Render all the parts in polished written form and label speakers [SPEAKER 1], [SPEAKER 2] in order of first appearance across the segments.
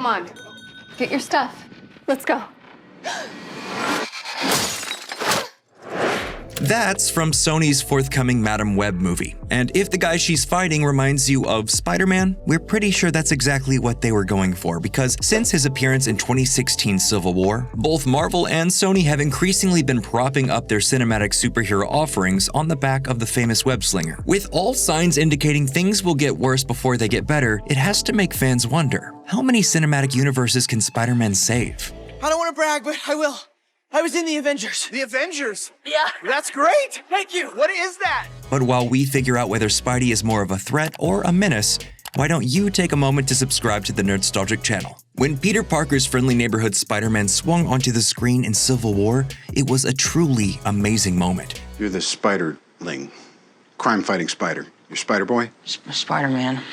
[SPEAKER 1] Come on, get your stuff. Let's go.
[SPEAKER 2] That's from Sony's forthcoming Madam Web movie. And if the guy she's fighting reminds you of Spider-Man, we're pretty sure that's exactly what they were going for, because since his appearance in 2016 Civil War, both Marvel and Sony have increasingly been propping up their cinematic superhero offerings on the back of the famous web slinger. With all signs indicating things will get worse before they get better, it has to make fans wonder, how many cinematic universes can Spider-Man save?
[SPEAKER 3] I don't want to brag, but I will. I was in the Avengers.
[SPEAKER 4] The Avengers?
[SPEAKER 3] Yeah.
[SPEAKER 4] That's great!
[SPEAKER 3] Thank you.
[SPEAKER 4] What is that?
[SPEAKER 2] But while we figure out whether Spidey is more of a threat or a menace, why don't you take a moment to subscribe to the Nerdstalgic channel? When Peter Parker's friendly neighborhood Spider-Man swung onto the screen in Civil War, it was a truly amazing moment.
[SPEAKER 5] You're the Spiderling, crime-fighting spider. You're Spider-Boy?
[SPEAKER 6] Spider-Man.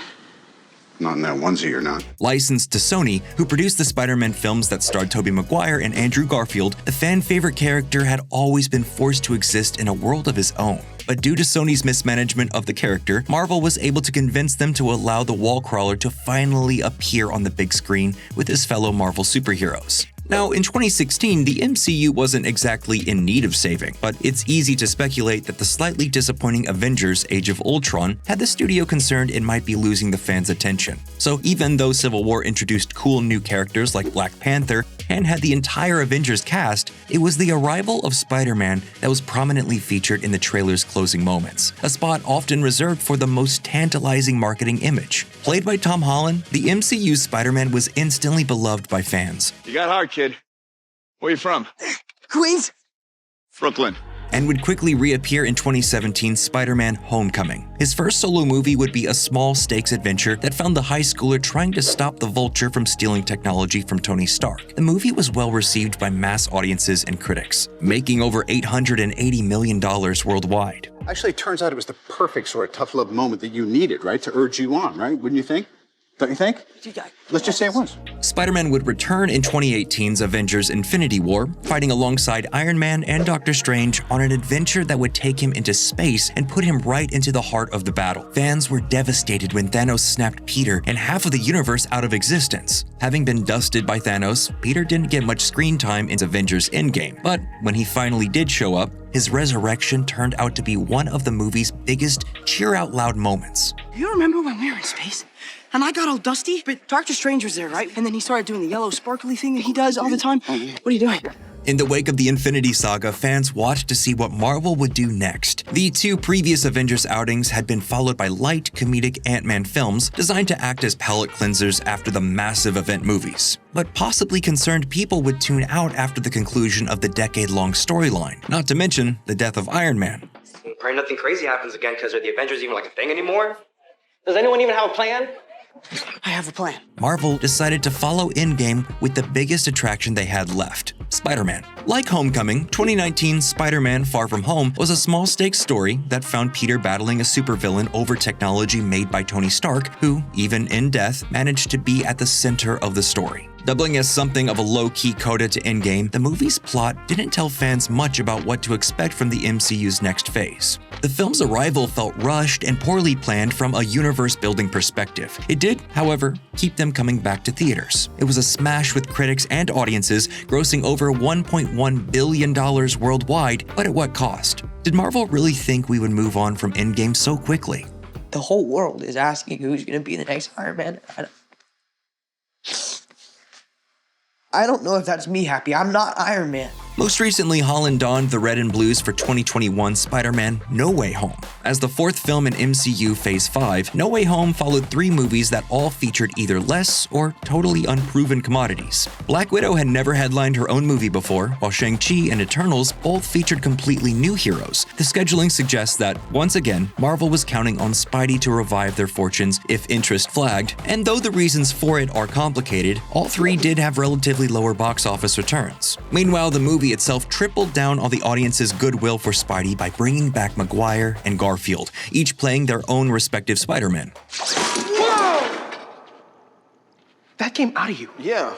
[SPEAKER 5] Not in that onesie, you're not.
[SPEAKER 2] Licensed to Sony, who produced the Spider-Man films that starred Tobey Maguire and Andrew Garfield, the fan-favorite character had always been forced to exist in a world of his own. But due to Sony's mismanagement of the character, Marvel was able to convince them to allow the wall crawler to finally appear on the big screen with his fellow Marvel superheroes. Now, in 2016, the MCU wasn't exactly in need of saving, but it's easy to speculate that the slightly disappointing Avengers: Age of Ultron had the studio concerned it might be losing the fans' attention. So even though Civil War introduced cool new characters like Black Panther and had the entire Avengers cast, it was the arrival of Spider-Man that was prominently featured in the trailer's closing moments, a spot often reserved for the most tantalizing marketing image. Played by Tom Holland, the MCU's Spider-Man was instantly beloved by fans.
[SPEAKER 4] You got hard, kid. Where you from?
[SPEAKER 3] Queens.
[SPEAKER 4] Brooklyn.
[SPEAKER 2] And would quickly reappear in 2017's Spider-Man: Homecoming. His first solo movie would be a small-stakes adventure that found the high schooler trying to stop the Vulture from stealing technology from Tony Stark. The movie was well received by mass audiences and critics, making over $880 million worldwide.
[SPEAKER 5] Actually, it turns out it was the perfect sort of tough love moment that you needed, right? To urge you on, right? Wouldn't you think? Don't you think? Let's just say it was.
[SPEAKER 2] Spider-Man would return in 2018's Avengers: Infinity War, fighting alongside Iron Man and Doctor Strange on an adventure that would take him into space and put him right into the heart of the battle. Fans were devastated when Thanos snapped Peter and half of the universe out of existence. Having been dusted by Thanos, Peter didn't get much screen time in Avengers: Endgame, but when he finally did show up, his resurrection turned out to be one of the movie's biggest cheer-out-loud moments.
[SPEAKER 3] You remember when we were in space? And I got all dusty, but Doctor Strange was there, right? And then he started doing the yellow sparkly thing that he does all the time. What are you doing?
[SPEAKER 2] In the wake of the Infinity Saga, fans watched to see what Marvel would do next. The two previous Avengers outings had been followed by light, comedic Ant-Man films designed to act as palate cleansers after the massive event movies. But possibly concerned people would tune out after the conclusion of the decade-long storyline, not to mention the death of Iron Man.
[SPEAKER 7] Probably nothing crazy happens again because are the Avengers even like a thing anymore? Does anyone even have a plan?
[SPEAKER 3] I have a plan.
[SPEAKER 2] Marvel decided to follow Endgame with the biggest attraction they had left, Spider-Man. Like Homecoming, 2019's Spider-Man: Far From Home was a small-stakes story that found Peter battling a supervillain over technology made by Tony Stark, who, even in death, managed to be at the center of the story. Doubling as something of a low-key coda to Endgame, the movie's plot didn't tell fans much about what to expect from the MCU's next phase. The film's arrival felt rushed and poorly planned from a universe-building perspective. It did, however, keep them coming back to theaters. It was a smash with critics and audiences, grossing over $1.1 billion worldwide, but at what cost? Did Marvel really think we would move on from Endgame so quickly?
[SPEAKER 6] The whole world is asking who's going to be the next Iron Man. I don't know if that's me happy. I'm not Iron Man.
[SPEAKER 2] Most recently, Holland donned the red and blues for 2021 Spider-Man: No Way Home. As the fourth film in MCU Phase 5, No Way Home followed three movies that all featured either less or totally unproven commodities. Black Widow had never headlined her own movie before, while Shang-Chi and Eternals both featured completely new heroes. The scheduling suggests that, once again, Marvel was counting on Spidey to revive their fortunes if interest flagged, and though the reasons for it are complicated, all three did have relatively lower box office returns. Meanwhile, the movie itself tripled down on the audience's goodwill for Spidey by bringing back Maguire and Garfield, each playing their own respective Spider-Man.
[SPEAKER 3] Whoa! That came out of you.
[SPEAKER 5] Yeah.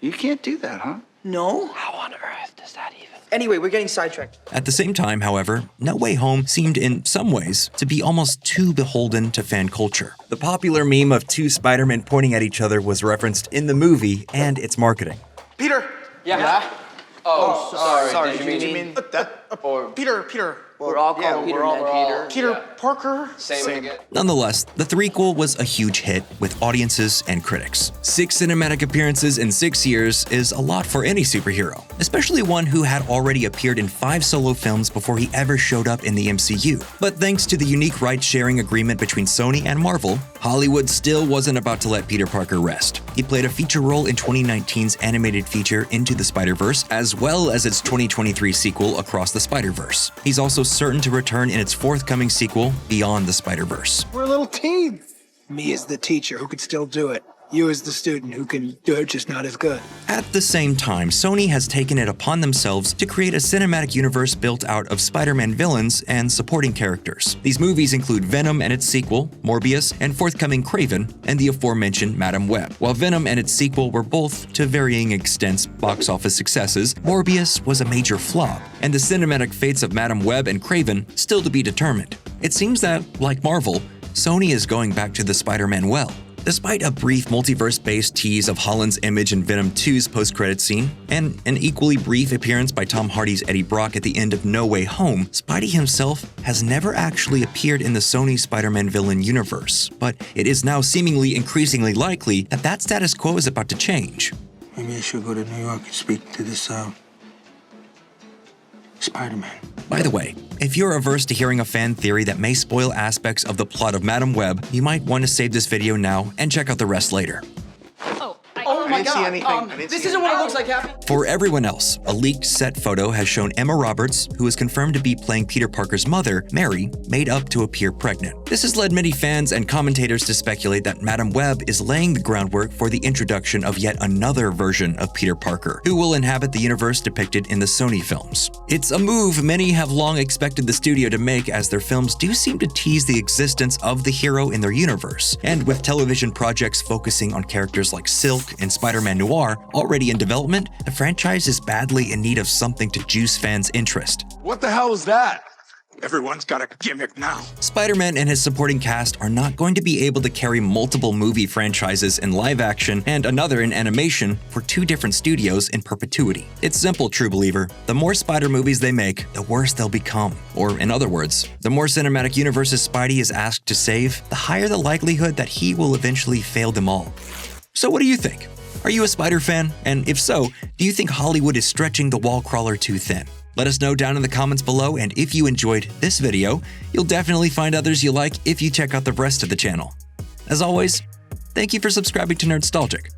[SPEAKER 5] You can't do that, huh?
[SPEAKER 3] No?
[SPEAKER 6] How on earth does that even
[SPEAKER 3] Anyway, we're getting sidetracked.
[SPEAKER 2] At the same time, however, No Way Home seemed in some ways to be almost too beholden to fan culture. The popular meme of two Spider-Men pointing at each other was referenced in the movie and its marketing.
[SPEAKER 3] Peter!
[SPEAKER 8] Yeah? Oh, sorry.
[SPEAKER 3] Did you mean that?
[SPEAKER 8] Or
[SPEAKER 3] Peter.
[SPEAKER 8] we're all called Peter, man.
[SPEAKER 3] Peter
[SPEAKER 8] Yeah.
[SPEAKER 3] Parker?
[SPEAKER 8] Same again.
[SPEAKER 2] Nonetheless, the threequel was a huge hit with audiences and critics. 6 cinematic appearances in 6 years is a lot for any superhero, especially one who had already appeared in 5 solo films before he ever showed up in the MCU. But thanks to the unique rights-sharing agreement between Sony and Marvel, Hollywood still wasn't about to let Peter Parker rest. He played a feature role in 2019's animated feature Into the Spider-Verse, as well as its 2023 sequel Across the Spider-Verse. He's also certain to return in its forthcoming sequel, Beyond the Spider-Verse.
[SPEAKER 9] We're little teens. Me as the teacher who could still do it. You as the student who can do it, just not as good.
[SPEAKER 2] At the same time, Sony has taken it upon themselves to create a cinematic universe built out of Spider-Man villains and supporting characters. These movies include Venom and its sequel, Morbius, and forthcoming Kraven, and the aforementioned Madam Web. While Venom and its sequel were both, to varying extents, box office successes, Morbius was a major flop, and the cinematic fates of Madam Web and Kraven still to be determined. It seems that, like Marvel, Sony is going back to the Spider-Man well. Despite a brief multiverse-based tease of Holland's image in Venom 2's post-credit scene, and an equally brief appearance by Tom Hardy's Eddie Brock at the end of No Way Home, Spidey himself has never actually appeared in the Sony Spider-Man villain universe. But it is now seemingly increasingly likely that that status quo is about to change.
[SPEAKER 9] Maybe I should go to New York and speak to this, Spider-Man.
[SPEAKER 2] By the way, if you're averse to hearing a fan theory that may spoil aspects of the plot of Madam Web, you might want to save this video now and check out the rest later.
[SPEAKER 3] Oh my god. This isn't what it looks like, Happy.
[SPEAKER 2] For everyone else, a leaked set photo has shown Emma Roberts, who is confirmed to be playing Peter Parker's mother, Mary, made up to appear pregnant. This has led many fans and commentators to speculate that Madam Web is laying the groundwork for the introduction of yet another version of Peter Parker, who will inhabit the universe depicted in the Sony films. It's a move many have long expected the studio to make, as their films do seem to tease the existence of the hero in their universe, and with television projects focusing on characters like Silk and Spider-Man Noir already in development, the franchise is badly in need of something to juice fans' interest.
[SPEAKER 4] What the hell is that?
[SPEAKER 9] Everyone's got a gimmick now.
[SPEAKER 2] Spider-Man and his supporting cast are not going to be able to carry multiple movie franchises in live action and another in animation for 2 different studios in perpetuity. It's simple, true believer. The more Spider movies they make, the worse they'll become. Or in other words, the more cinematic universes Spidey is asked to save, the higher the likelihood that he will eventually fail them all. So what do you think? Are you a Spider fan? And if so, do you think Hollywood is stretching the wall crawler too thin? Let us know down in the comments below, and if you enjoyed this video, you'll definitely find others you like if you check out the rest of the channel. As always, thank you for subscribing to Nerdstalgic.